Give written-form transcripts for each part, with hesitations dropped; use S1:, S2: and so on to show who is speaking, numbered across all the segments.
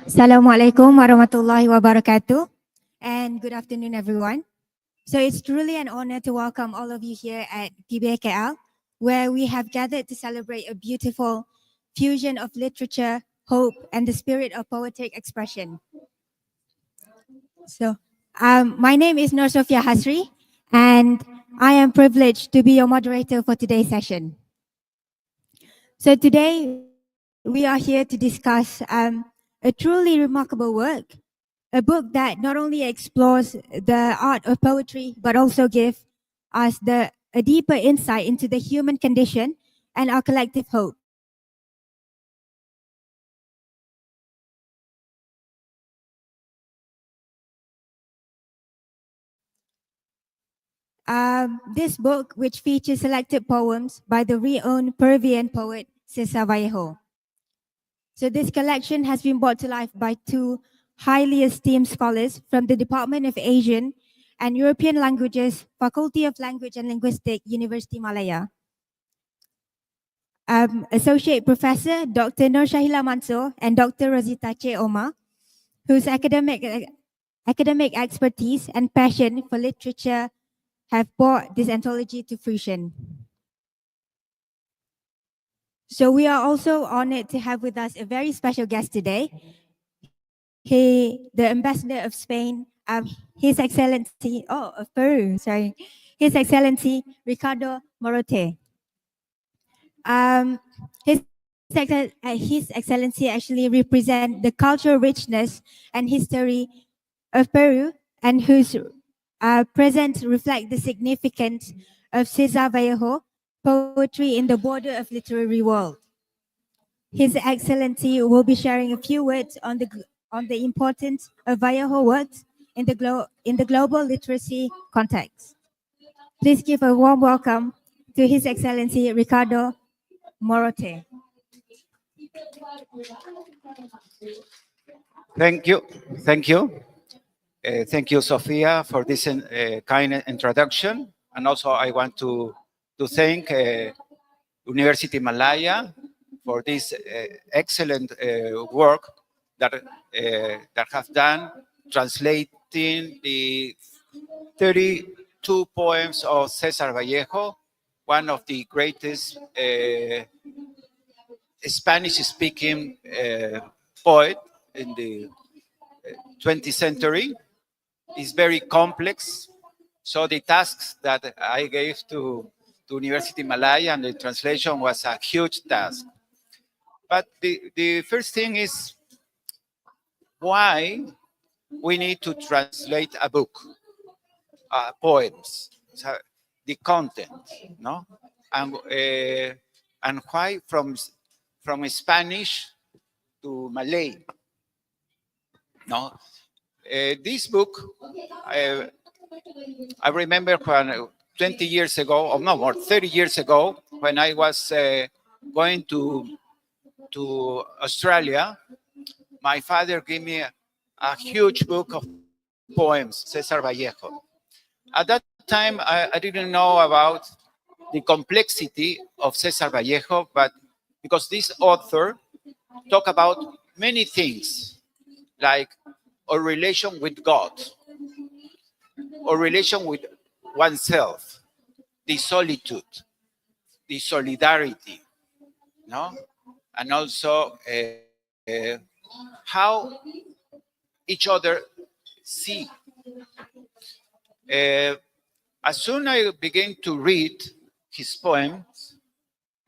S1: Assalamualaikum warahmatullahi wabarakatuh, and good afternoon, everyone. So it's truly an honor to welcome all of you here at PBAKL, where we have gathered to celebrate a beautiful fusion of literature, hope, and the spirit of poetic expression. So, my name is Nur Sofia Hasri, and I am privileged to be your moderator for today's session. So today, we are here to discuss a truly remarkable work, a book that not only explores the art of poetry, but also gives us a deeper insight into the human condition and our collective hope. This book, which features selected poems by the renowned Peruvian poet Cesar Vallejo. So this collection has been brought to life by two highly esteemed scholars from the Department of Asian and European Languages, Faculty of Language and Linguistics, University Malaya. Associate Professor Dr. Nur Shahila Mansur and Dr. Rosita Che Omar, whose academic expertise and passion for literature have brought this anthology to fruition. So we are also honored to have with us a very special guest today. The Ambassador of Spain, His Excellency, of Peru, sorry, His Excellency Ricardo Morote. His Excellency actually represent the cultural richness and history of Peru, and whose presence reflect the significance of Cesar Vallejo poetry in the border of literary world. His Excellency will be sharing a few words on the importance of Vallejo works in the global literacy context. Please give a warm welcome to His Excellency Ricardo Morote.
S2: Thank you. Thank you, Sophia, for this kind introduction. And also I want to thank University Malaya for this excellent work that have done translating the 32 poems of Cesar Vallejo, one of the greatest Spanish-speaking poet in the 20th century. Is very complex. So the tasks that I gave to University Malaya and the translation was a huge task. But the first thing is why we need to translate a book, poems, so the content, no? And why from Spanish to Malay, no? This book, I remember when 20 years ago, or no more, 30 years ago, when I was going to Australia, my father gave me a huge book of poems, Cesar Vallejo. At that time, I didn't know about the complexity of Cesar Vallejo, but because this author talked about many things, like our relation with God, or relation with oneself, the solitude, the solidarity, no? And also how each other see. As soon as I began to read his poems,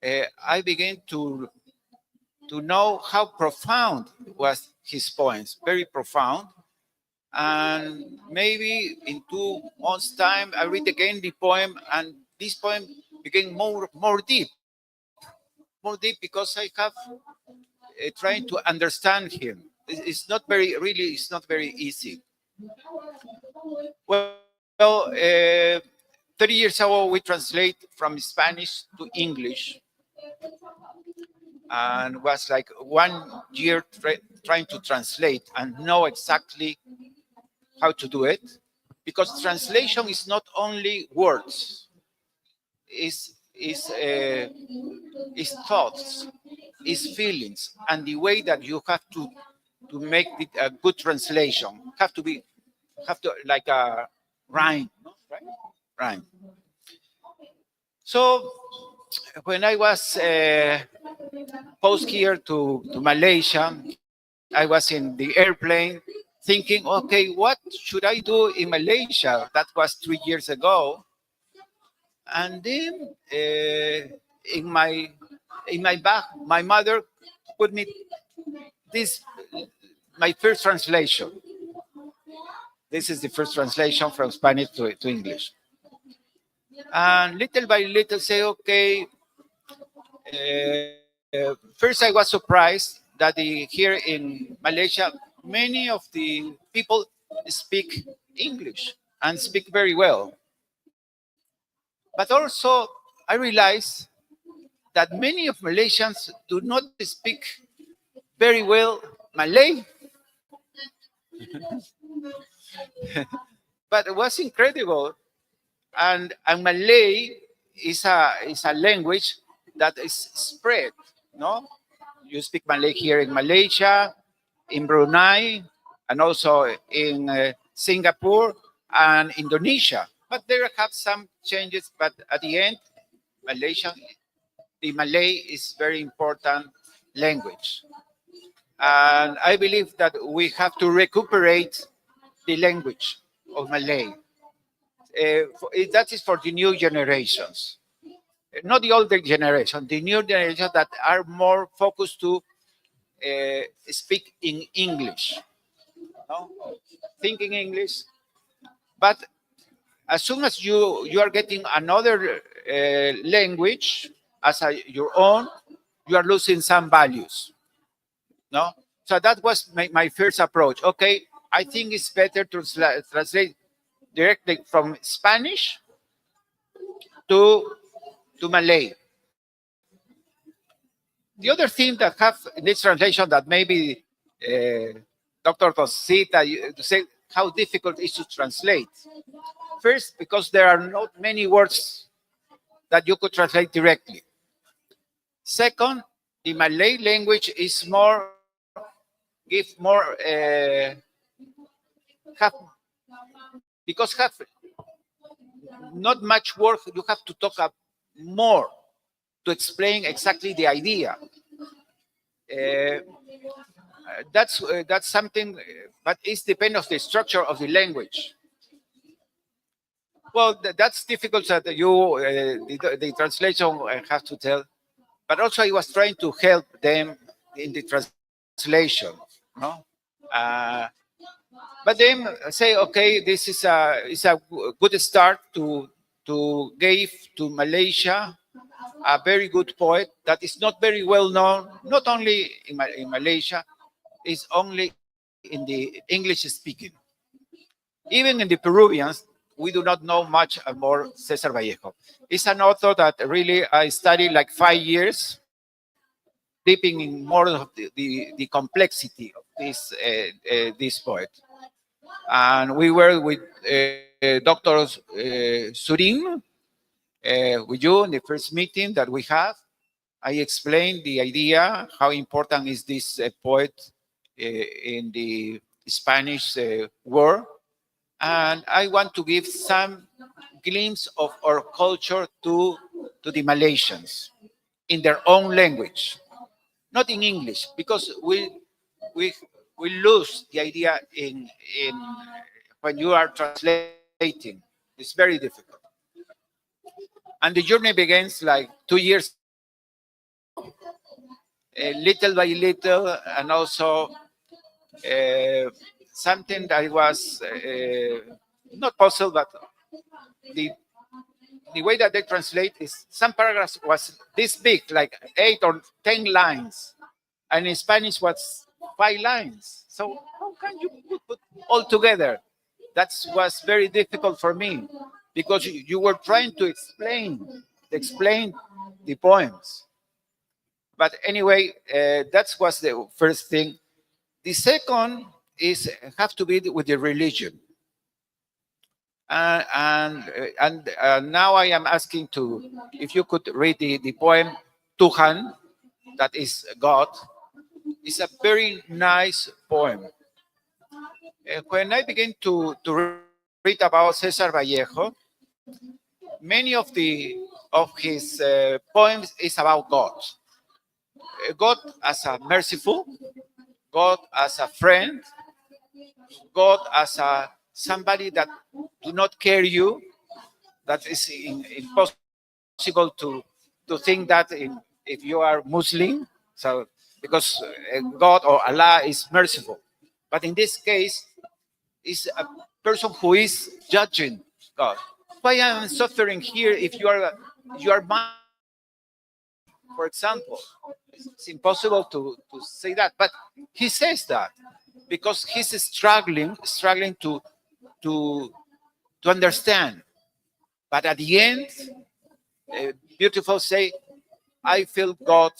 S2: I began to know how profound was his poems, very profound. And maybe in 2 months' time, I read again the poem, and this poem became more deep because I have trying to understand him. It's not very, really, it's not very easy. Well, 30 years ago, we translate from Spanish to English, and was like 1 year trying to translate and know exactly how to do it, because translation is not only words, is thoughts, is feelings, and the way that you have to make it a good translation have to like a rhyme, no? Right? Rhyme. So when I was post here to Malaysia, I was in the airplane thinking, okay, what should I do in Malaysia? That was 3 years ago. And then in my bag, my mother put me this, my first translation. This is the first translation from Spanish to English. And little by little say, okay, first I was surprised that here in Malaysia, many of the people speak English and speak very well. But also I realized that many of Malaysians do not speak very well Malay. But it was incredible. And Malay is a language that is spread. No, you speak Malay here in Malaysia, in Brunei, and also in Singapore and Indonesia. But there have some changes. But at the end, Malaysia, the Malay is very important language, and I believe that we have to recuperate the language of Malay. That is for the new generations, not the older generation, the new generation that are more focused to speak in English, no? Thinking English. But as soon as you are getting another language as your own, you are losing some values, no? So that was my first approach. Okay, I think it's better to translate directly from Spanish to Malay. The other thing that have in this translation that maybe Dr. Tosita to say how difficult it is to translate. First, because there are not many words that you could translate directly. Second, the Malay language is more, give more, have, because have not much work, you have to talk up more to explain exactly the idea. That's something, but it's depend of the structure of the language. Well, that's difficult that the translation has to tell, but also I was trying to help them in the translation, no? Uh, but then say, okay, this is a good start to give to Malaysia a very good poet that is not very well known, not only in Malaysia, is only in the English speaking. Even in the Peruvians, we do not know much more Cesar Vallejo. He's an author that really I studied like 5 years, deeping in more of the complexity of this poet. And we were with Dr. Surin, with you in the first meeting that we have. I explained the idea, how important is this poet in the Spanish world. And I want to give some glimpse of our culture to the Malaysians in their own language, not in English, because we we lose the idea in when you are translating. It's very difficult. And the journey begins like 2 years ago little by little, and also something that was not possible, but the the way that they translate is some paragraphs was this big, like 8 or 10 lines, and in Spanish was 5 lines. So how can you put all together? That was very difficult for me because you were trying to explain the poems. But anyway, that was the first thing. The second is have to be with the religion. And now I am asking to, if you could read the poem Tuhan, that is God. It's a very nice poem. When I began to read about Cesar Vallejo, many of his poems is about God. God as a merciful, God as a friend, God as a somebody that do not care you. That is impossible to think that if you are Muslim. So because God or Allah is merciful, but in this case, is a person who is judging God. Why am I suffering here if you are mine? For example, it's impossible to say that, but he says that because he's struggling to to understand. But at the end, beautiful say, I feel God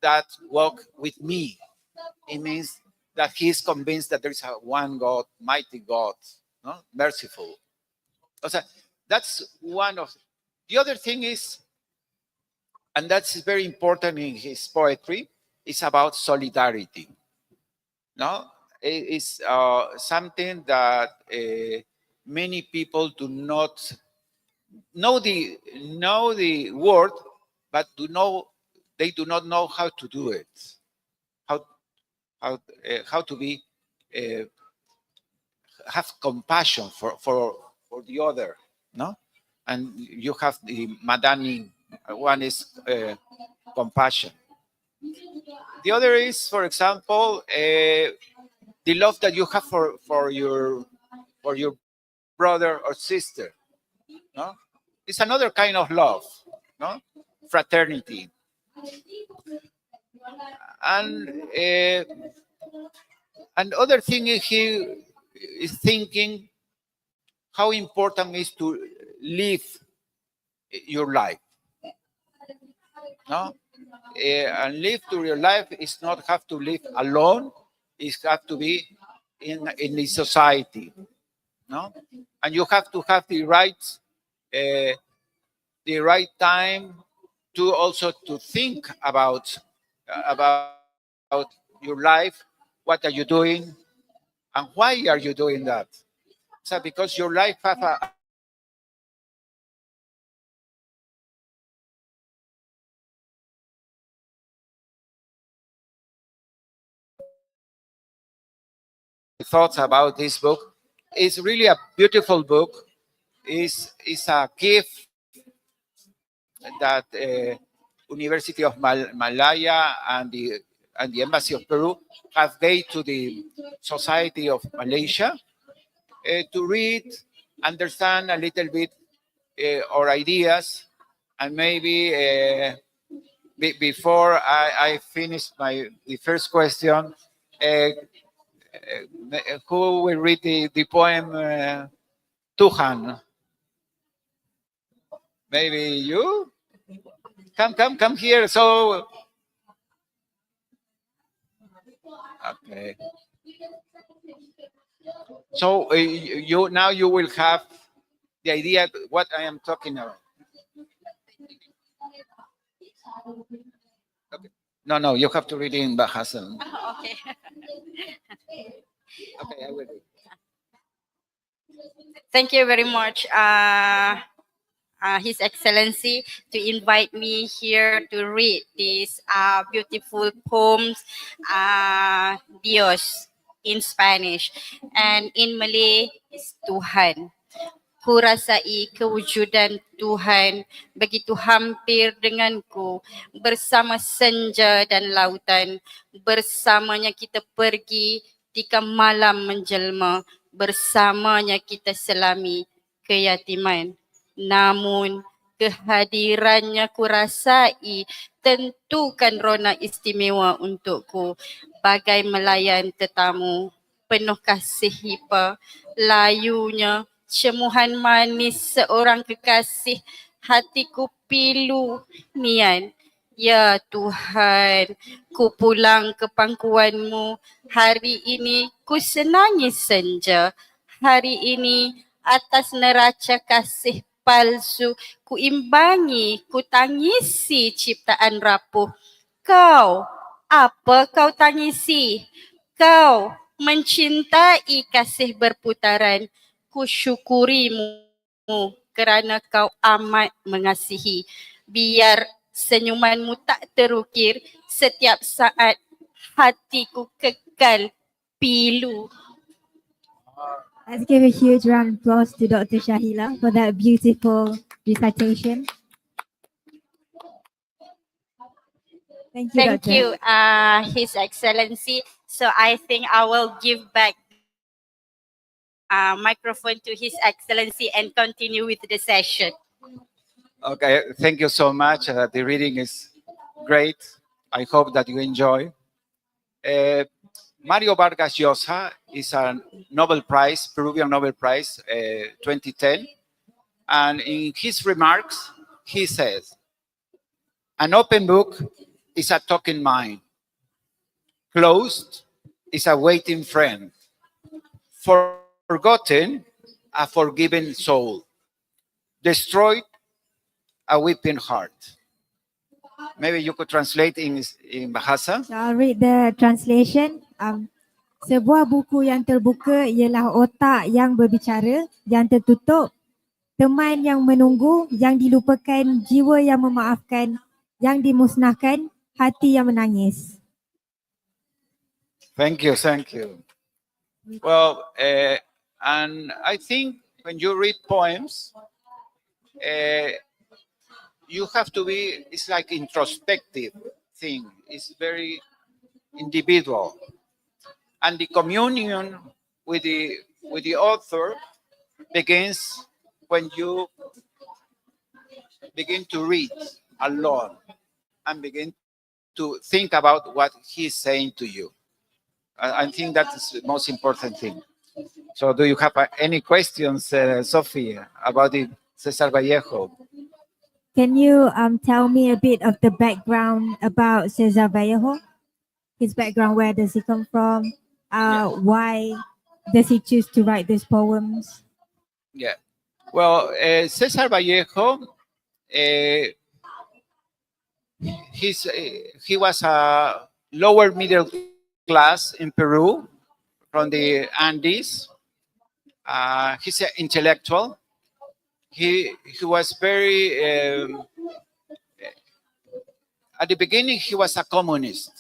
S2: that walk with me. It means that he is convinced that there is a one God, mighty God, no? Merciful. So that's one of the other thing is, and that's very important in his poetry, is about solidarity. No, it is something that many people do not know the word, but they do not know how to do it. How how to be uh, have compassion for the other, no? And you have the Madani one is compassion. The other is, for example, the love that you have for your brother or sister, no? It's another kind of love, no? Fraternity. And other thing is he is thinking how important is to live your life, no? And live to your life is not have to live alone. It have to be in the society, no? And you have to have the right time to also to think about your life. What are you doing, and why are you doing that? So because your life have a thoughts about this book. It's really a beautiful book. Is a gift that University of Malaya and the Embassy of Peru have gave to the Society of Malaysia to read, understand a little bit our ideas, and maybe before I finish the first question, who will read the poem Tuhan? Maybe you? Come here. So, okay. So you now you will have the idea what I am talking about. Okay. No, you have to read in Bahasa.
S3: Okay.
S2: Okay, I will read.
S3: Thank you very much, His Excellency, to invite me here to read these beautiful poems, Dios in Spanish, and in Malay is Tuhan. ku rasai kewujudan Tuhan begitu hampir denganku. Bersama senja dan lautan, bersamanya kita pergi ketika malam menjelma, bersamanya kita selami keyatiman. Namun kehadirannya ku rasai tentukan rona istimewa untukku, bagai melayan tetamu penuh kasih hipa, layunya cemuhan manis seorang kekasih, hatiku pilu nian. Ya Tuhan, ku pulang ke pangkuanmu, hari ini ku senangi senja, hari ini atas neraca kasih palsu, ku imbangi, ku tangisi ciptaan rapuh. Kau, apa kau tangisi? Kau mencintai kasih berputaran, ku syukurimu kerana kau amat mengasihi. Biar senyumanmu tak terukir, setiap saat hatiku kekal pilu.
S1: Let's give a huge round of applause to Dr. Shahila for that beautiful recitation. Thank you,
S3: Thank
S1: Doctor.
S3: you, His Excellency. So I think I will give back microphone to His Excellency and continue with the session.
S2: Okay, thank you so much. The reading is great. I hope that you enjoy. Mario Vargas Llosa is a Nobel Prize, Peruvian Nobel Prize, 2010. And in his remarks, he says, an open book is a talking mind. Closed is a waiting friend. Forgotten, a forgiven soul. Destroyed, a weeping heart. Maybe you could translate in Bahasa.
S1: So I'll read the translation. Sebuah buku yang terbuka ialah otak yang berbicara, yang tertutup, teman yang menunggu, yang dilupakan, jiwa yang memaafkan, yang dimusnahkan, hati yang menangis.
S2: Thank you, thank you. Well, and I think when you read poems, you have to be, it's like introspective thing. It's very individual. And the communion with the author begins when you begin to read alone and begin to think about what he's saying to you. I think that's the most important thing. So do you have any questions, Sophie, about the Cesar Vallejo?
S1: Can you tell me a bit of the background about Cesar Vallejo? His background, where does he come from? Why does he choose to write these poems?
S2: Yeah. Well, Cesar Vallejo, he was a lower middle class in Peru from the Andes. He's an intellectual. He was very, at the beginning, he was a communist.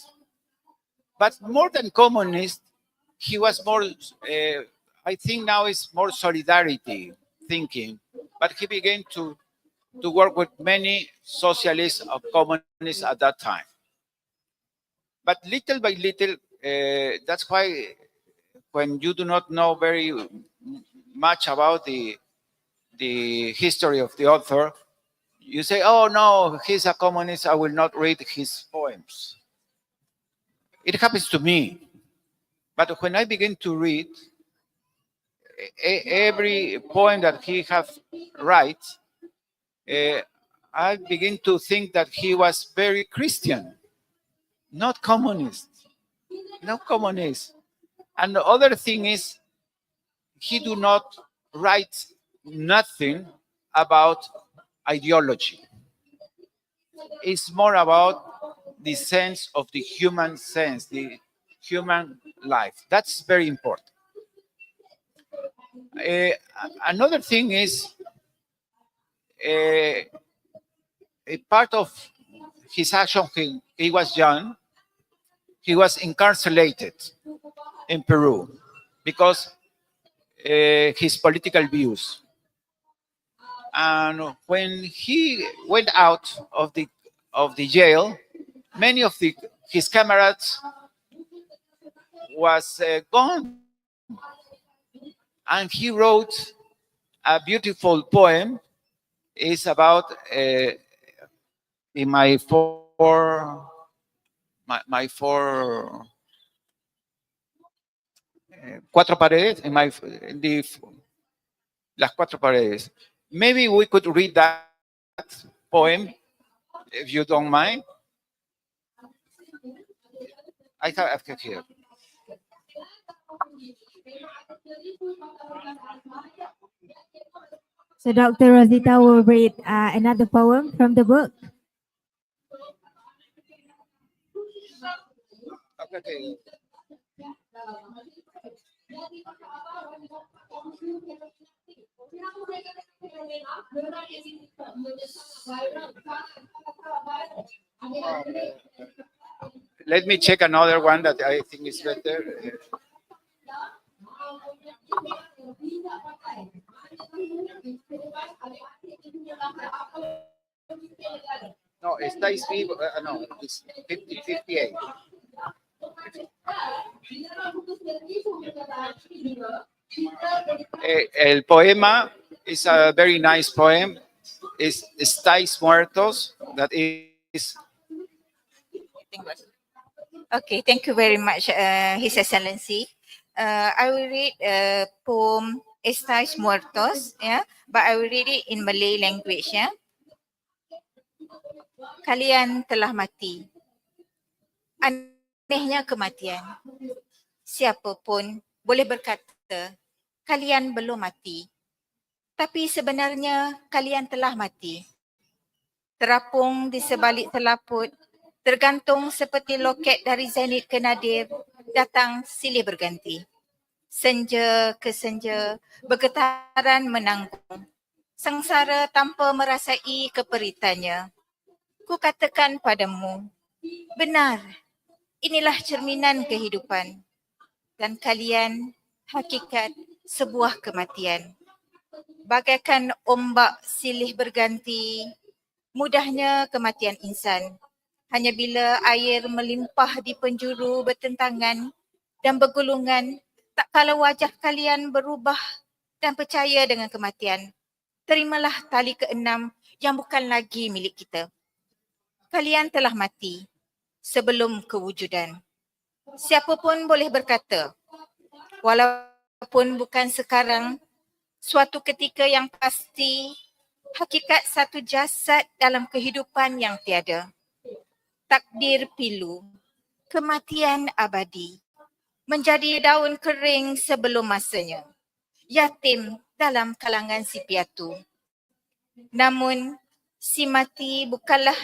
S2: But more than communist, he was more, I think now it's more solidarity thinking. But he began to work with many socialists or communists at that time. But little by little, that's why when you do not know very much about the history of the author, you say, oh no, he's a communist, I will not read his poems. It happens to me. But when I begin to read every poem that he has write, I begin to think that he was very Christian, not communist, not communist. And the other thing is, he do not write nothing about ideology. It's more about the sense of the human sense, the human life. That's very important. Another thing is, a part of his action, he was young, he was incarcerated in Peru because his political views. And when he went out of the jail, many of his comrades was gone, and he wrote a beautiful poem. It's about in my four cuatro paredes, las cuatro paredes. Maybe we could read that poem, if you don't mind. I've got here.
S1: So Dr. Rosita will read another poem from the book.
S2: Okay. Let me check another one that I think is better. No, estáis vivo. No, it's 58. El poema is a very nice poem. It's Estáis muertos. That is.
S4: Okay, thank you very much, His Excellency. I will read poem Estáis Muertos, yeah, but I will read it in Malay language, yeah. Kalian telah mati. Anehnya kematian. Siapapun boleh berkata, kalian belum mati. Tapi sebenarnya kalian telah mati. Terapung di sebalik selaput, tergantung seperti loket dari zenit ke nadir, datang silih berganti. Senja ke senja, bergetaran menanggung. Sengsara tanpa merasai keperitannya. Ku katakan padamu, benar, inilah cerminan kehidupan. Dan kalian hakikat sebuah kematian. Bagaikan ombak silih berganti, mudahnya kematian insan. Hanya bila air melimpah di penjuru bertentangan dan bergulungan, tak kala wajah kalian berubah dan percaya dengan kematian. Terimalah tali keenam yang bukan lagi milik kita. Kalian telah mati sebelum kewujudan. Siapapun boleh berkata, walaupun bukan sekarang, suatu ketika yang pasti, hakikat satu jasad dalam kehidupan yang tiada. Takdir pilu, kematian abadi, menjadi daun kering sebelum masanya, yatim dalam kalangan si piatu. Namun, si mati bukanlah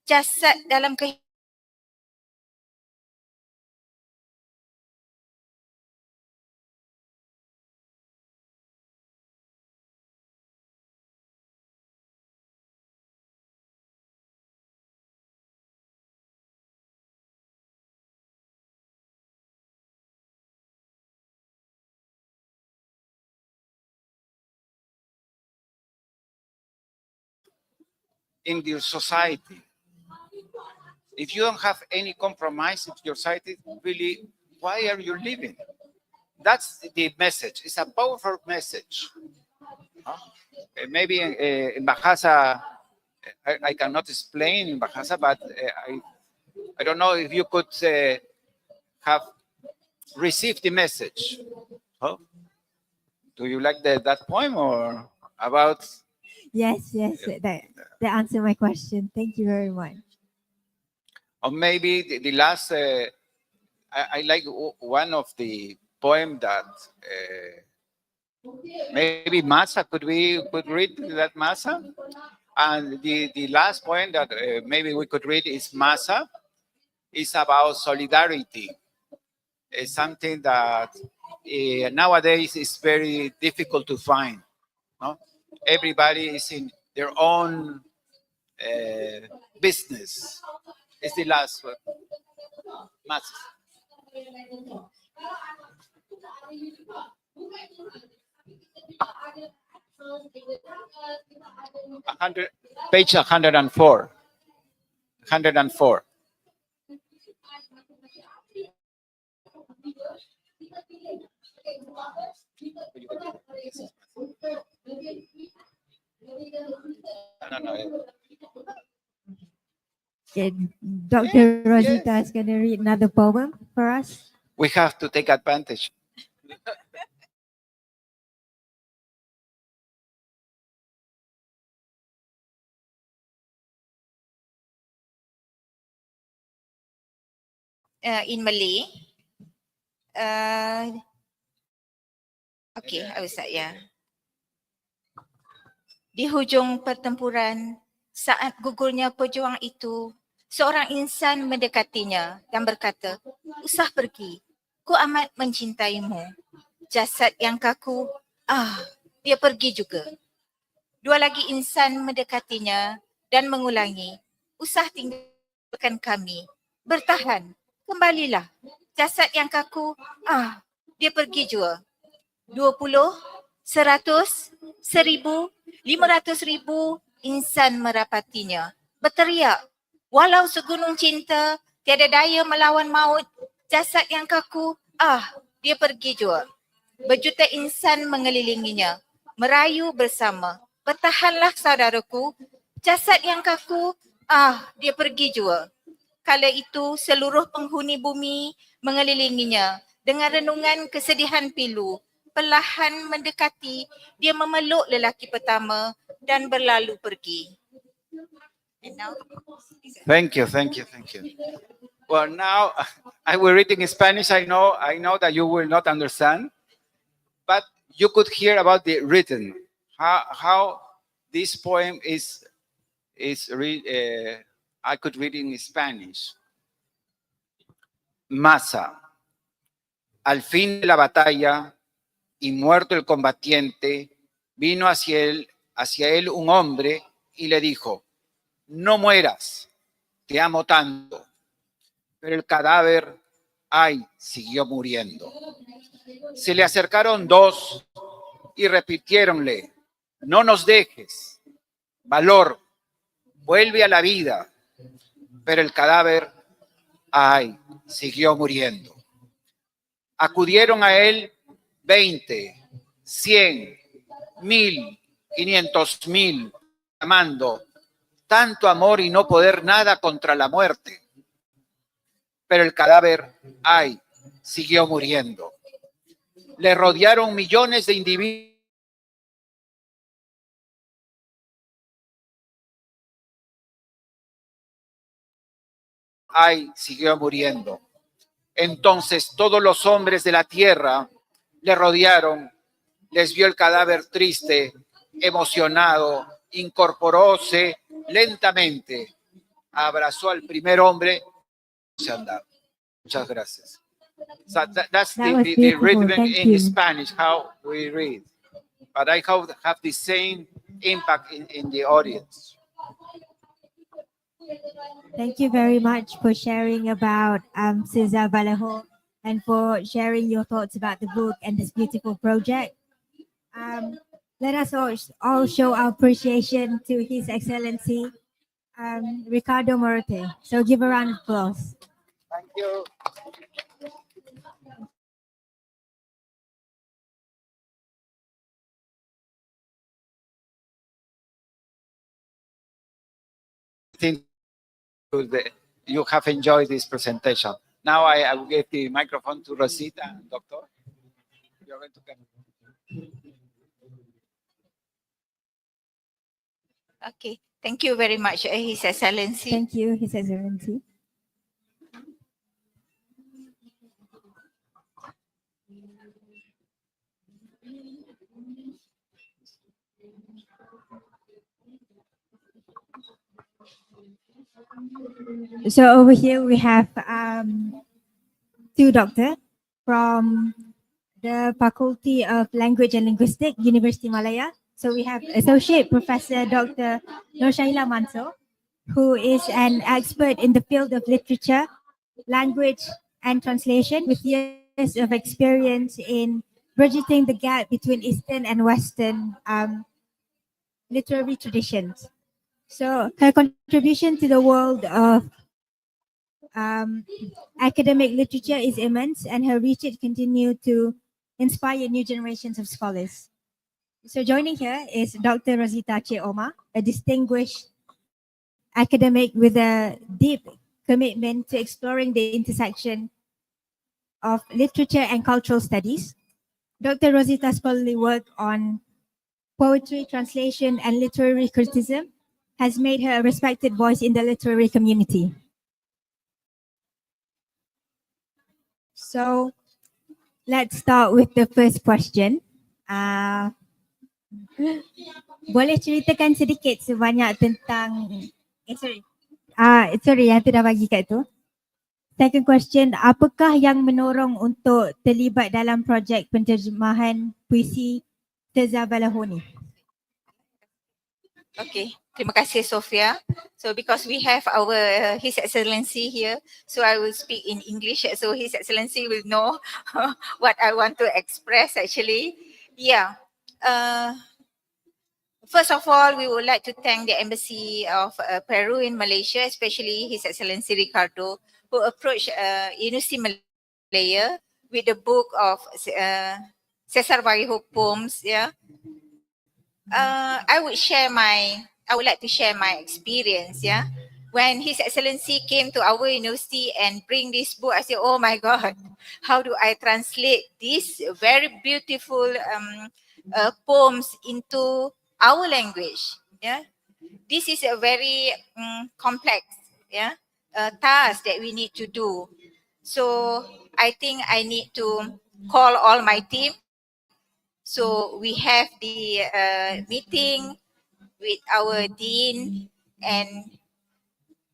S4: jasad dalam kehidupan
S2: in your society. If you don't have any compromise in your society, really, why are you living? That's the message. It's a powerful message. Maybe in Bahasa, I cannot explain in Bahasa, but I don't know if you could have received the message. Huh? Do you like that poem or about?
S1: Yes, that answered my question. Thank you very much.
S2: Or maybe the last, I like one of the poem that maybe Masa, could read that Masa? And the last poem that maybe we could read is Masa. It's about solidarity. It's something that nowadays is very difficult to find. No? Everybody is in their own business. It's the last one. Masa. Page 104. 104. No.
S1: Okay, Dr. Rosita is going to read another poem for us.
S2: We have to take advantage.
S4: In Malay. Okay, I will start, yeah. Di hujung pertempuran, saat gugurnya pejuang itu, seorang insan mendekatinya dan berkata, "Usah pergi, ku amat mencintaimu." Jasad yang kaku, dia pergi juga. Dua lagi insan mendekatinya dan mengulangi, "Usah tinggalkan kami, bertahan, kembalilah." Jasad yang kaku, dia pergi juga. 20, 100, 1000, 500,000 insan merapatinya. Berteriak, walau segunung cinta, tiada daya melawan maut. Jasad yang kaku, dia pergi juga. Berjuta insan mengelilinginya, merayu bersama. Bertahanlah saudaraku. Jasad yang kaku, dia pergi juga. Kala itu seluruh penghuni bumi mengelilinginya dengan renungan kesedihan pilu. Perlahan mendekati, dia memeluk lelaki pertama dan berlalu pergi. And now,
S2: Thank you. Well, now I will read in Spanish. I know that you will not understand, but you could hear about the written, how this poem is I could read in Spanish. Masa. Al fin de la batalla y muerto el combatiente, vino hacia él un hombre y le dijo, no mueras, te amo tanto. Pero el cadáver, siguió muriendo. Se le acercaron dos y repitiéronle, no nos dejes, valor, vuelve a la vida. Pero el cadáver, siguió muriendo. Acudieron a él 20, 100, 1000, 500,000, amando tanto amor y no poder nada contra la muerte. Pero el cadáver, siguió muriendo. Le rodearon millones de individuos. Siguió muriendo. Entonces todos los hombres de la tierra le rodearon, les vio el cadáver triste, emocionado, incorporóse lentamente, abrazó al primer hombre y se andaba. Muchas gracias. So that's
S1: That was
S2: the
S1: beautiful.
S2: written
S1: Thank
S2: in
S1: you.
S2: Spanish, how we read. But I hope have the same impact in the audience.
S1: Thank you very much for sharing about Cesar Vallejo and for sharing your thoughts about the book and this beautiful project. Let us all show our appreciation to His Excellency Ricardo Morte. So give a round of applause.
S2: Thank you. Think you have enjoyed this presentation. Now I will give the microphone to Rosita, Doctor. You're going to come.
S4: okay, thank you very much, His Excellency.
S1: Thank you, His Excellency. So over here we have two doctors from the Faculty of Language and Linguistics, University Malaya. So we have Associate Professor Dr. Nur Shahila Mansor, who is an expert in the field of literature, language, and translation with years of experience in bridging the gap between Eastern and Western literary traditions. So her contribution to the world of um, academic literature is immense, and her research continue to inspire new generations of scholars. So joining here is Dr. Rosita Che Oma, a distinguished academic with a deep commitment to exploring the intersection of literature and cultural studies. Dr. Rosita's scholarly work on poetry, translation, and literary criticism has made her a respected voice in the literary community. So let's start with the first question. Boleh ceritakan sedikit sebanyak tentang sorry yang tu dah bagi kat tu. Second question, apakah yang mendorong untuk terlibat dalam projek penterjemahan puisi Teza Balaho ni?
S4: Okay, terima kasih Sophia. So because we have our His Excellency here, so I will speak in English so His Excellency will know what I want to express actually. Yeah. First of all, we would like to thank the Embassy of Peru in Malaysia, especially His Excellency Ricardo, who approached University Malaya with the book of Cesar Vallejo poems. Yeah, I would like to share my experience. Yeah, when His Excellency came to our university and bring this book, I said, "Oh my God, how do I translate this very beautiful poems into our language?" Yeah, this is a very complex task that we need to do. So I think I need to call all my team. So we have the meeting with our dean and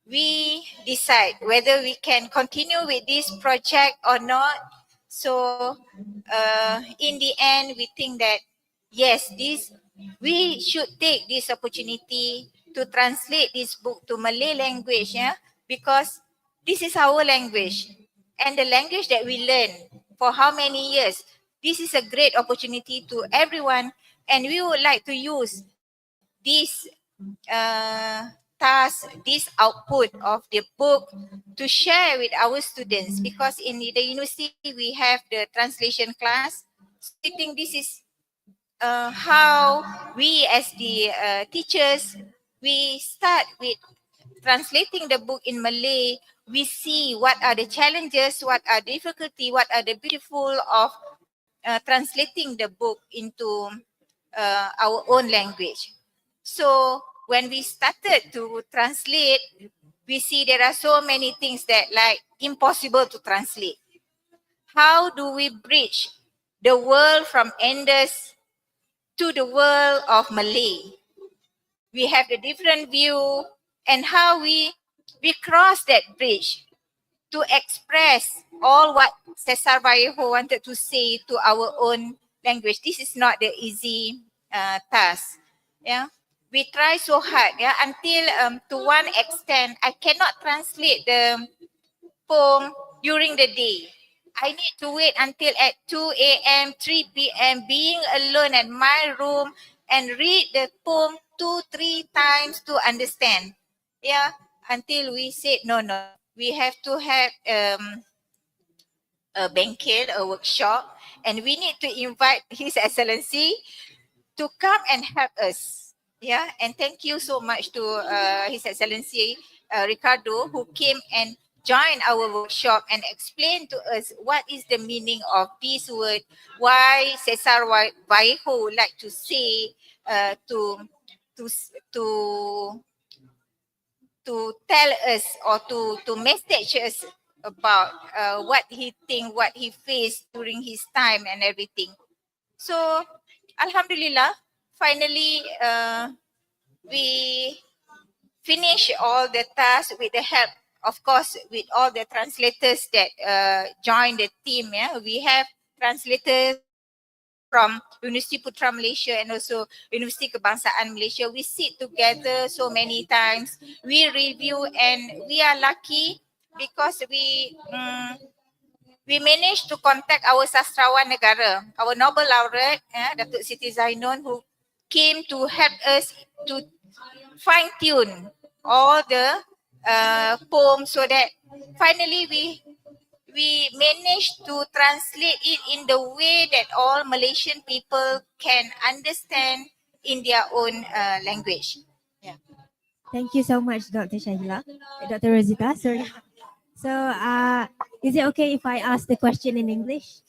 S4: we decide whether we can continue with this project or not. So in the end, we think that yes, we should take this opportunity to translate this book to Malay language, yeah, because this is our language and the language that we learn for how many years. This is a great opportunity to everyone, and we would like to use this task, this output of the book to share with our students, because in the university we have the translation class. So we think this is how we as the teachers, we start with translating the book in Malay. We see what are the challenges, what are difficulty, what are the beautiful of translating the book into our own language. So when we started to translate, we see there are so many things that like impossible to translate. How do we bridge the world from Indus to the world of Malay? We have the different view, and how we cross that bridge to express all what Cesar Vallejo wanted to say to our own language. This is not the easy task. Yeah, we try so hard. Yeah, until to one extent, I cannot translate the poem during the day. I need to wait until at 2 a.m., 3 p.m., being alone at my room and read the poem 2-3 times to understand. Yeah, until we said, no, we have to have a banquet, a workshop, and we need to invite His Excellency to come and help us. Yeah, and thank you so much to His Excellency Ricardo, who came and joined our workshop and explained to us what is the meaning of this word, why Cesar Vallejo would like to say to tell us or to message us about what he think, what he faced during his time and everything. So, Alhamdulillah, finally we finish all the tasks with the help, of course, with all the translators that joined the team. Yeah, we have translators from University Putra Malaysia and also University Kebangsaan Malaysia. We sit together so many times. We review, and we are lucky because we managed to contact our sastrawan negara, our Nobel laureate, Datuk Siti Zainun, who came to help us to fine tune all the poems so that finally we managed to translate it in the way that all Malaysian people can understand in their own language. Yeah.
S1: Thank you so much, Dr. Shahila. Dr. Rosita, sorry. So, is it okay if I ask the question in English?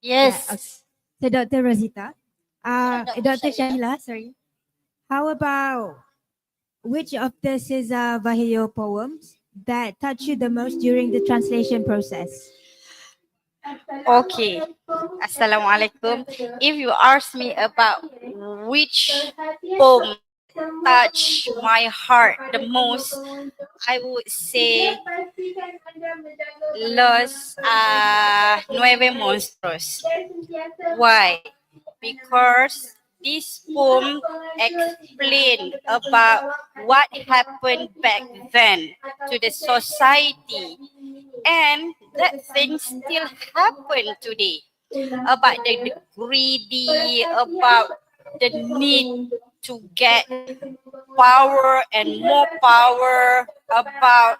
S1: Yeah, okay.
S3: Yes.
S1: So, Dr. Rosita,
S3: Dr.
S1: Dr. Shahila, sorry. How about which of the Cesar Vallejo poems that touched you the most during the translation process?
S3: Okay. Assalamualaikum. If you ask me about which poem touched my heart the most, I would say Los Nueve Monstruos. Why? Because this poem explained about what happened back then to the society, and that things still happen today, about the greedy, about the need to get power and more power, about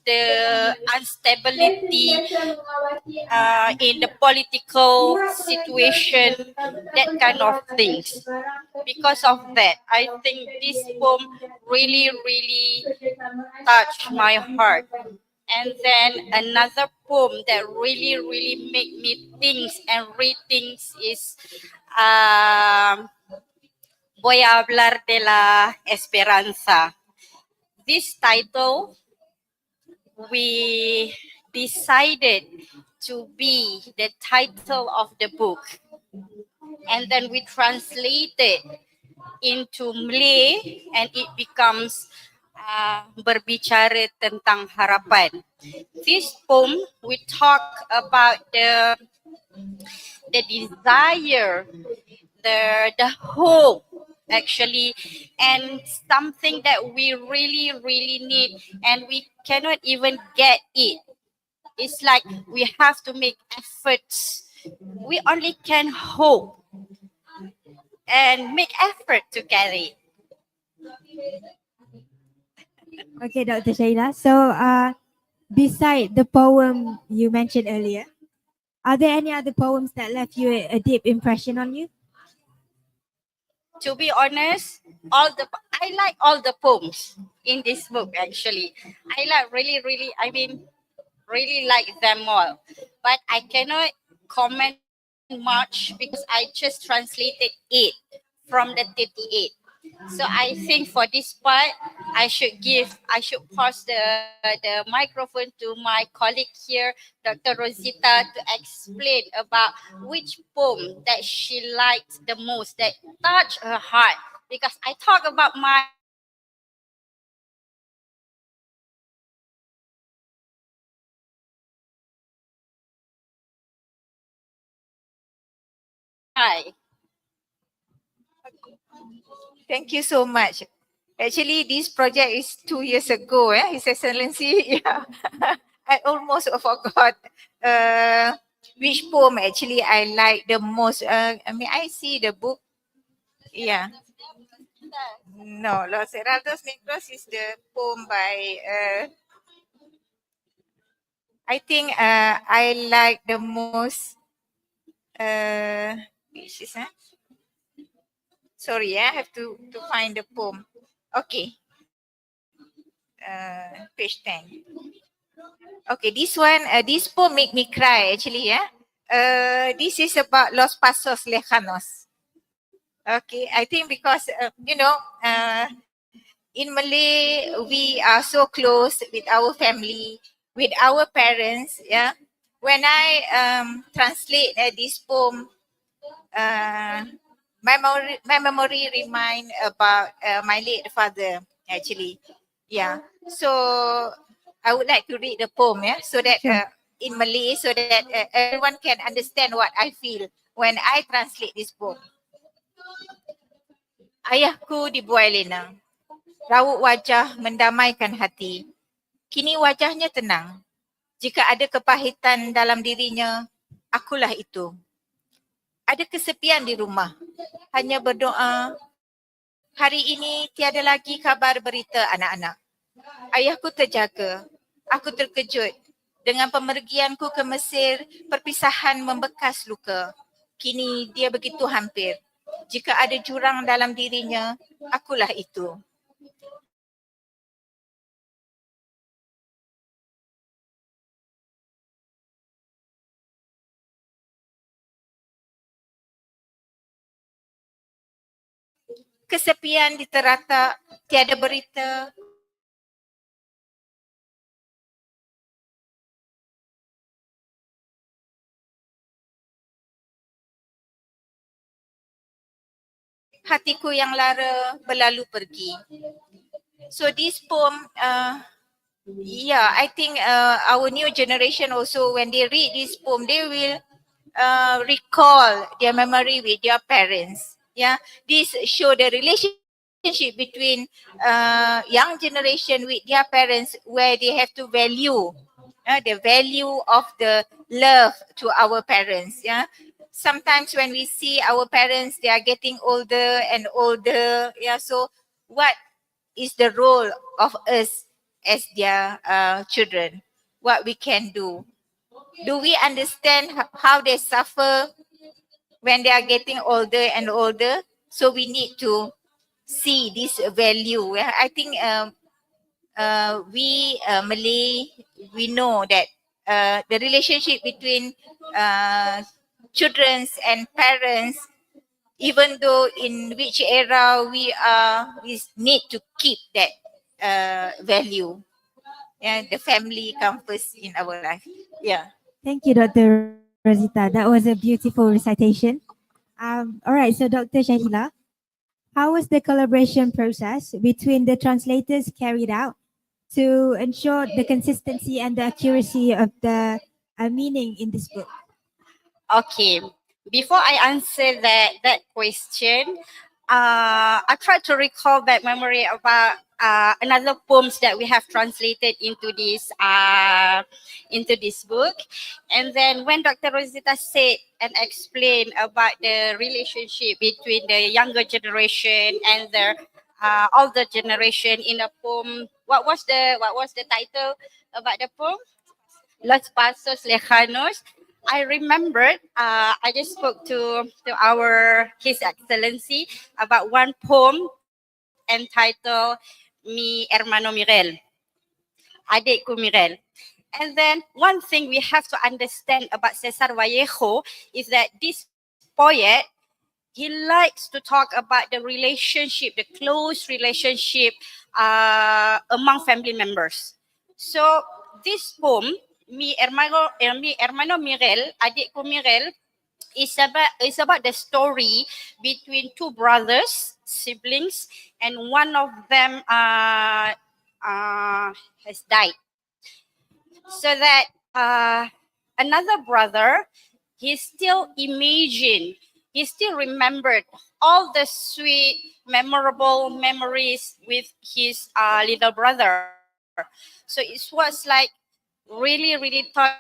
S3: the instability in the political situation, that kind of things. Because of that, I think this poem really, really touched my heart. And then another poem that really, really make me think and rethink is Voy a hablar de la esperanza. This title, we decided to be the title of the book. And then we translated into Malay and it becomes Berbicara Tentang Harapan. This poem, we talk about the desire, the hope actually, and something that we really, really need and we cannot even get it. It's like we have to make efforts. We only can hope and make effort to get it.
S1: Okay, Dr. Shaila. So, beside the poem you mentioned earlier, are there any other poems that left you a deep impression on you?
S3: To be honest, I like all the poems in this book actually. I like really, really like them all. But I cannot comment much because I just translated it from the 38. So I think for this part, I should pass the microphone to my colleague here, Dr. Rosita, to explain about which poem that she liked the most, that touched her heart. Because I talk about my
S4: Thank you so much. Actually, this project is 2 years ago, His Excellency. Yeah, I almost forgot which poem actually I like the most. I see the book. Yeah. No, Los Heraldos Negros is the poem by. I think I like the most. Which is Sorry, I have to find the poem. Okay. Page 10. Okay, this one, this poem make me cry actually, this is about Los Pasos Lejanos. Okay, I think because, in Malay, we are so close with our family, with our parents, yeah. When I translate this poem, my memory remind about my late father, actually. Yeah. So I would like to read the poem, so that
S1: Sure.
S4: in Malay, so that everyone can understand what I feel when I translate this poem. Ayahku dibuai lenang, raut wajah mendamaikan hati. Kini wajahnya tenang. Jika ada kepahitan dalam dirinya, akulah itu. ada kesepian di rumah. Hanya berdoa, hari ini tiada lagi kabar berita anak-anak. Ayahku terjaga. Aku terkejut. Dengan pemergianku ke Mesir, perpisahan membekas luka. Kini dia begitu hampir. Jika ada jurang dalam dirinya, akulah itu. Kesepian diterata, tiada berita. Hatiku yang lara berlalu pergi. So this poem, yeah, I think our new generation also, when they read this poem, they will recall their memory with their parents. Yeah, this show the relationship between young generation with their parents, where they have to value the value of the love to our parents. Yeah, sometimes when we see our parents, they are getting older and older. Yeah, so what is the role of us as their children? What we can do? Do we understand how they suffer when they are getting older and older? So we need to see this value. I think we Malay, we know that the relationship between children and parents, even though in which era we are, we need to keep that value. Yeah, the family comes first in our life. Yeah.
S1: Thank you, Dr. Rosita. That was a beautiful recitation. All right, so Dr. Shahila, how was the collaboration process between the translators carried out to ensure the consistency and the accuracy of the meaning in this book?
S3: Okay, before I answer that question, I try to recall back memory about another poems that we have translated into this book, and then when Dr. Rosita said and explained about the relationship between the younger generation and the older generation in a poem, what was the title about the poem? Los Pasos Lejanos. I remembered, I just spoke to His Excellency about one poem entitled Mi Hermano Miguel, Adikku Miguel. And then one thing we have to understand about Cesar Vallejo is that this poet, he likes to talk about the relationship, the close relationship among family members. So this poem, Mi Hermano Miguel, Adikku Miguel, is about the story between two brothers, siblings, and one of them has died. So that another brother, he still imagined, he still remembered all the sweet, memorable memories with his little brother. So it was like really, really touching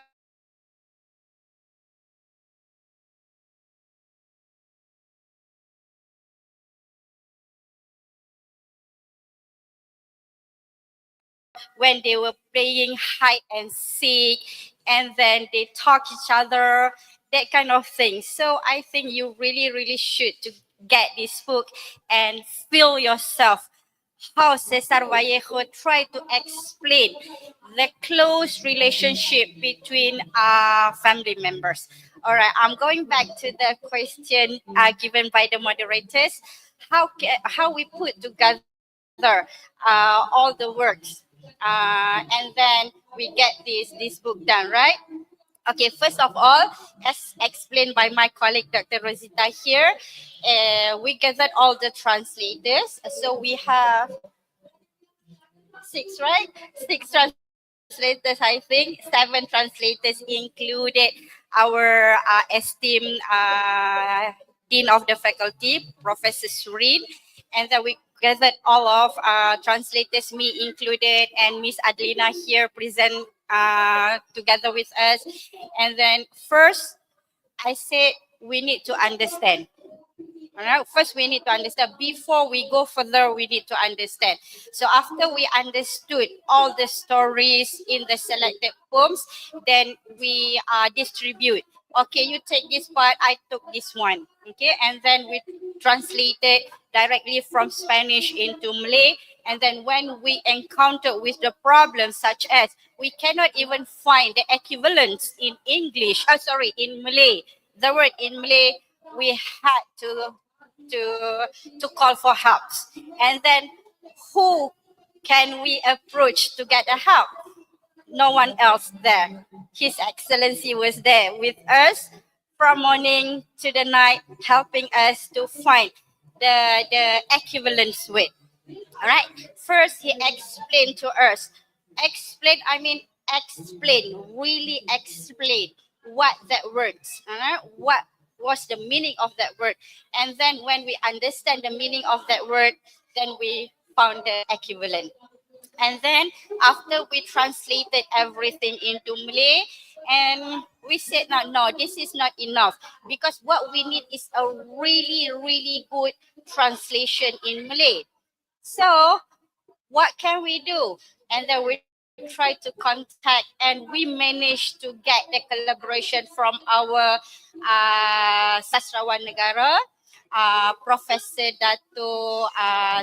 S3: when they were playing hide and seek, and then they talk each other, that kind of thing. So I think you really, really should to get this book and feel yourself how Cesar Vallejo tried to explain the close relationship between family members. All right, I'm going back to the question given by the moderators. How we put together all the works, and then we get this book done, right? Okay, first of all, as explained by my colleague Dr. Rosita here, we gathered all the translators. So we have six, right? Six translators, I think. Seven translators included our esteemed Dean of the Faculty, Professor Surin. And then we gathered all of translators, me included, and Miss Adelina here present together with us. And then first, I said we need to understand. All right, first we need to understand. Before we go further, we need to understand. So after we understood all the stories in the selected poems, then we distribute. Okay, you take this part, I took this one. Okay, and then we translated directly from Spanish into Malay. And then when we encounter with the problems such as we cannot even find the equivalents in English, in Malay. The word in Malay, we had to call for help. And then who can we approach to get the help? No one else there. His Excellency was there with us from morning to the night, helping us to find the equivalent word. All right. First, he explained to us. Really explain what that words. All right. What was the meaning of that word? And then when we understand the meaning of that word, then we found the equivalent. And then after we translated everything into Malay, and we said, no, this is not enough, because what we need is a really, really good translation in Malay. So what can we do? And then we try to contact, and we managed to get the collaboration from our Sastrawan Negara, Professor Dato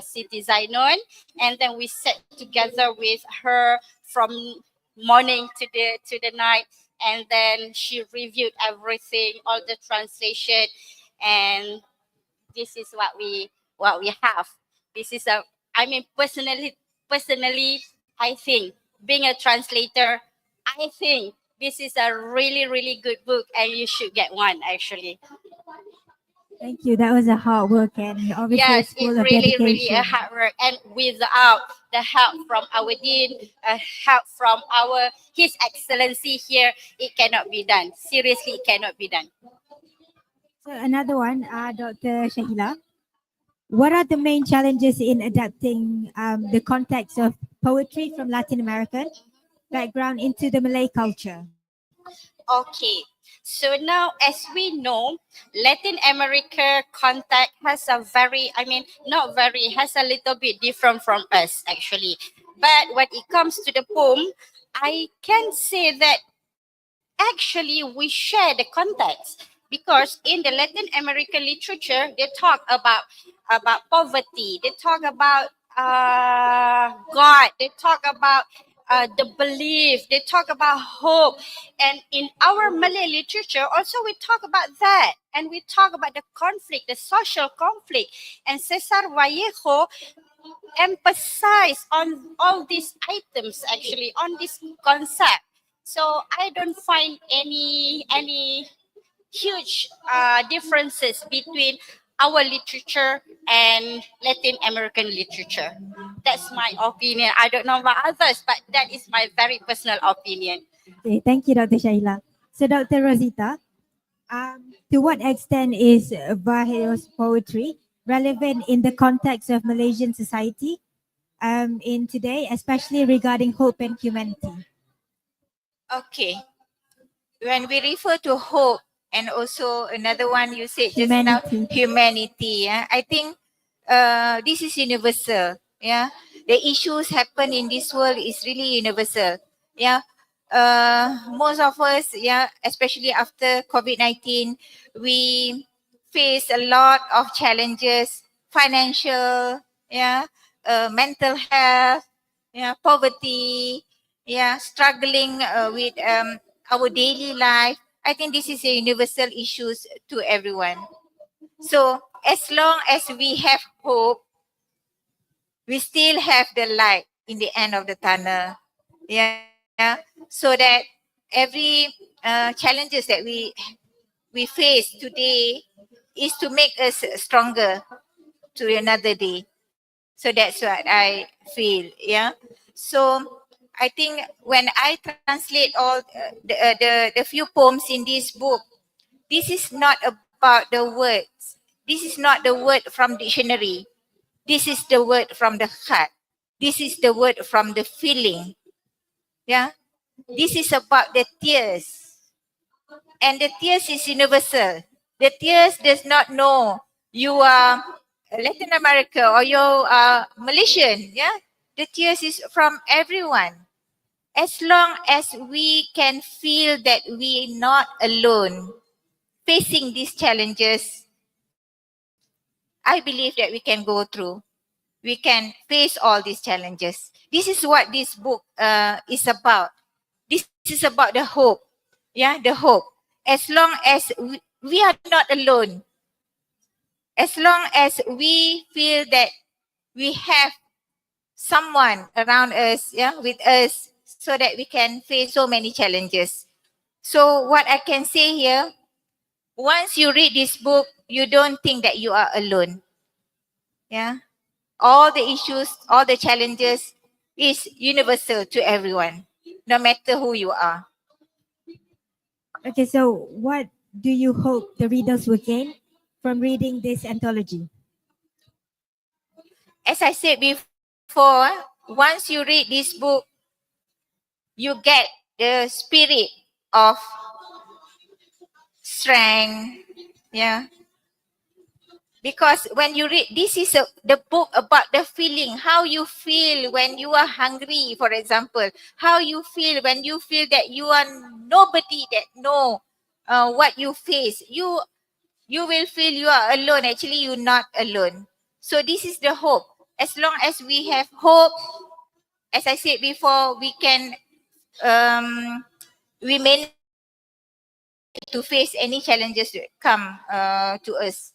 S3: Siti Zainon, and then we sat together with her from morning to the night, and then she reviewed everything, all the translation, and this is what we have. This is personally, I think being a translator, I think this is a really, really good book, and you should get one actually.
S1: Thank you. That was a hard work and obviously
S3: Yes,
S1: it's full
S3: it's
S1: of
S3: really,
S1: dedication.
S3: really a hard work, and without the help from our dean, help from His Excellency here, it cannot be done. Seriously, it cannot be done.
S1: So another one, Dr. Shahila. What are the main challenges in adapting the context of poetry from Latin American background into the Malay culture?
S3: Okay, so now as we know, Latin America context has a has a little bit different from us actually. But when it comes to the poem, I can say that actually we share the context, because in the Latin American literature, they talk about poverty, they talk about God, they talk about the belief, they talk about hope. And in our Malay literature, also we talk about that. And we talk about the conflict, the social conflict. And Cesar Vallejo emphasize on all these items, actually, on this concept. So I don't find any huge differences between our literature and Latin American literature. That's my opinion. I don't know about others, but that is my very personal opinion.
S1: Okay, thank you, Dr. Shahila. So, Dr. Rosita, to what extent is Vallejo's poetry relevant in the context of Malaysian society in today, especially regarding hope and humanity?
S4: Okay. When we refer to hope, and also another one you said
S1: Humanity.
S4: just now, humanity. Yeah, I think this is universal. Yeah, the issues happen in this world is really universal. Yeah, most of us, yeah, especially after COVID-19, we face a lot of challenges, financial, yeah, mental health, yeah, poverty, yeah, struggling with our daily life. I think this is a universal issues to everyone. So as long as we have hope, we still have the light in the end of the tunnel. Yeah, so that every challenges that we face today is to make us stronger to another day. So that's what I feel. Yeah. So I think when I translate all the few poems in this book, this is not about the words. This is not the word from dictionary. This is the word from the heart. This is the word from the feeling. Yeah. This is about the tears. And the tears is universal. The tears does not know you are Latin America or you are Malaysian. Yeah, the tears is from everyone. As long as we can feel that we are not alone facing these challenges, I believe that we can go through. We can face all these challenges. This is what this book is about. This is about the hope. Yeah, the hope. As long as we are not alone, as long as we feel that we have someone around us, yeah, with us, so that we can face so many challenges. So what I can say here, once you read this book, you don't think that you are alone. Yeah. All the issues, all the challenges is universal to everyone, no matter who you are.
S1: Okay, so what do you hope the readers will gain from reading this anthology?
S4: As I said before, once you read this book, you get the spirit of strength. Yeah. Because when you read, this is the book about the feeling, how you feel when you are hungry, for example, how you feel when you feel that you are nobody that know what you face. You will feel you are alone. Actually, you're not alone. So this is the hope. As long as we have hope, as I said before, we manage to face any challenges that come to us.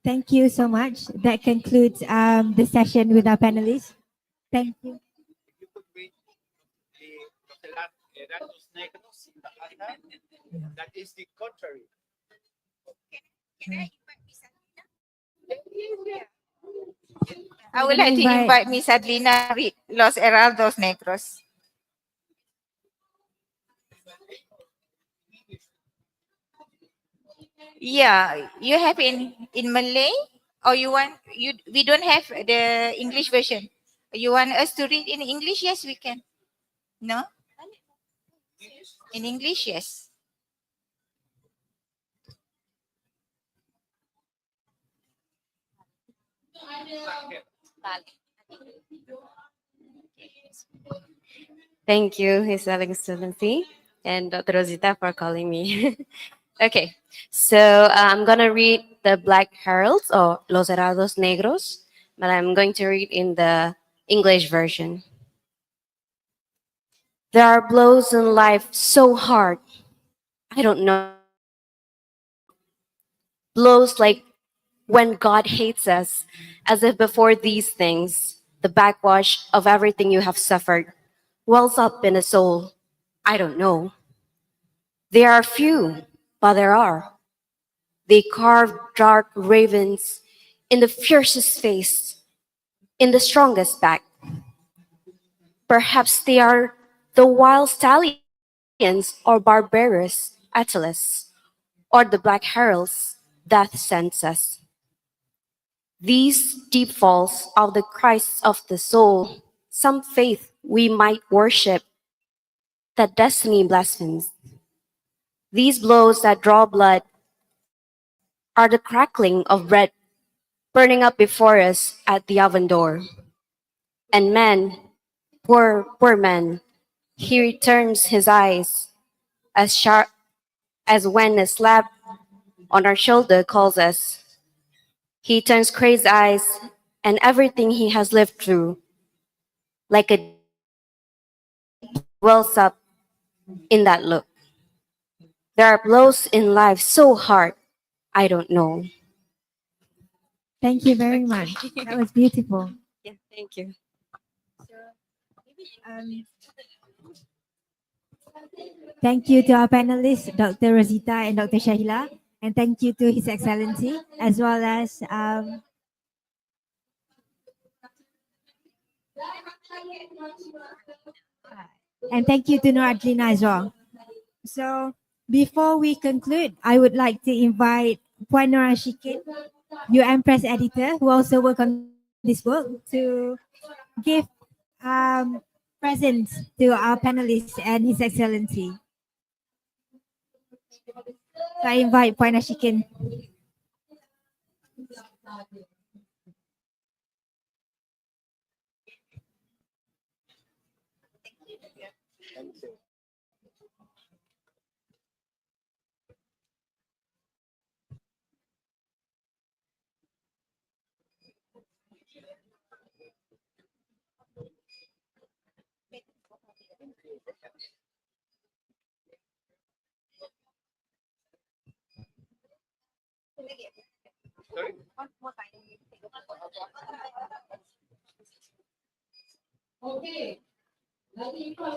S1: Thank you so much. That concludes the session with our panelists. Thank you.
S2: You could read the Los Negros in the Hata. That is the contrary.
S4: I would like to invite Miss Adlina read Los Heraldos Negros. Yeah, you have in Malay, or you want you? We don't have the English version. You want us to read in English? Yes, we can. No, in English, yes.
S5: Thank you, His Excellency and Dr. Rosita for calling me. Okay, so I'm gonna read the Black Heralds or Los Heraldos Negros, but I'm going to read in the English version. There are blows in life so hard, I don't know. Blows like when God hates us, as if before these things, the backwash of everything you have suffered wells up in a soul. I don't know. There are few, but there are. They carve dark ravens in the fiercest face, in the strongest back. Perhaps they are the wild stallions or barbarous Atlas, or the black heralds death sends us. These deep falls of the Christ of the soul, some faith we might worship, that destiny blasphemes. These blows that draw blood are the crackling of bread burning up before us at the oven door. And man, poor man, he returns his eyes as sharp as when a slap on our shoulder calls us. He turns crazed eyes and everything he has lived through, like a wells up in that look. There are blows in life so hard, I don't know.
S1: Thank you very much. That was beautiful.
S5: Yeah, thank you.
S1: Um, thank you to our panelists, Dr. Rosita and Dr. Shahila. And thank you to His Excellency, as well as and thank you to Nur Adlina as well. So before we conclude, I would like to invite Puan Nora Shikin, UM Press Editor, who also worked on this book, to give presents to our panelists and His Excellency. So I invite Puan Ashikin.
S6: Okay. Lagi ikaw,